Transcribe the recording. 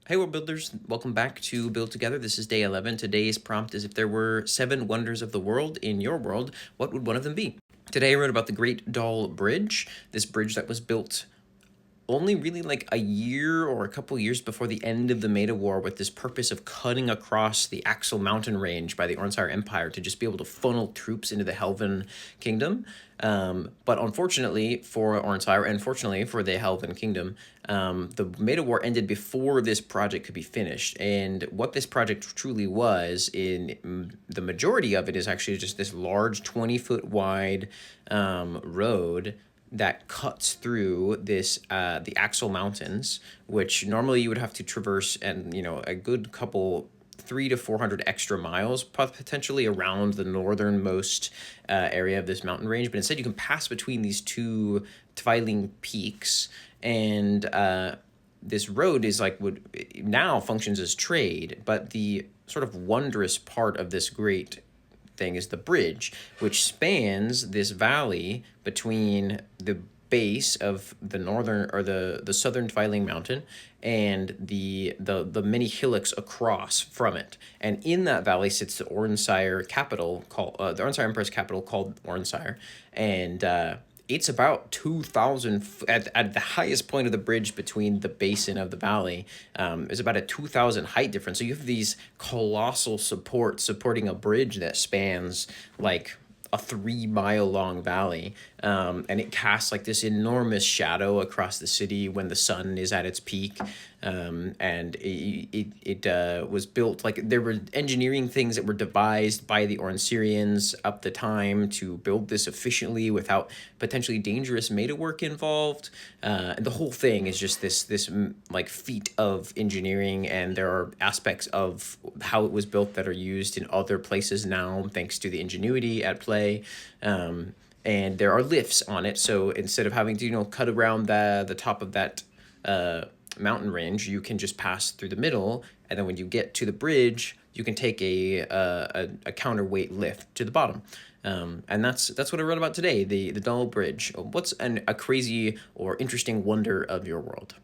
Hey, world builders, welcome back to Build Together. This is day 11. Today's prompt is: if there were 7 wonders of the world in your world, what would one of them be? Today I wrote about the Great Dal Bridge, this bridge that was built only really like a year or a couple years before the end of the Maida War, with this purpose of cutting across the Axel mountain range by the Orensire Empire to just be able to funnel troops into the Helvan kingdom. But unfortunately for Orensire, and fortunately for the Helvan kingdom, the Maida War ended before this project could be finished. And what this project truly was, in the majority of it, is actually just this large 20-foot wide road that cuts through this the Axel Mountains, which normally you would have to traverse, and a good couple 300 to 400 extra miles potentially around the northernmost area of this mountain range. But instead, you can pass between these two twiling peaks, and this road is like would now functions as trade. But the sort of wondrous part of this great thing is the bridge, which spans this valley between the base of the northern or the southern Twiling Mountain and the many hillocks across from it. And in that valley sits the Orensire capital called the Orensire Emperor's capital called Orensire, and it's about 2,000 at the highest point of the bridge between the basin of the valley. Is about a 2,000 height difference. So you have these colossal supports supporting a bridge that spans like a 3 mile long valley, and it casts like this enormous shadow across the city when the sun is at its peak. And it was built, like, there were engineering things that were devised by the Orensirians up the time to build this efficiently without potentially dangerous Maida work involved. And the whole thing is just this like feat of engineering, and there are aspects of how it was built that are used in other places now thanks to the ingenuity at play. And there are lifts on it, so instead of having to cut around the top of that mountain range, you can just pass through the middle, and then when you get to the bridge, you can take a counterweight lift to the bottom. And that's what I wrote about today, the Dal Bridge. What's a crazy or interesting wonder of your world?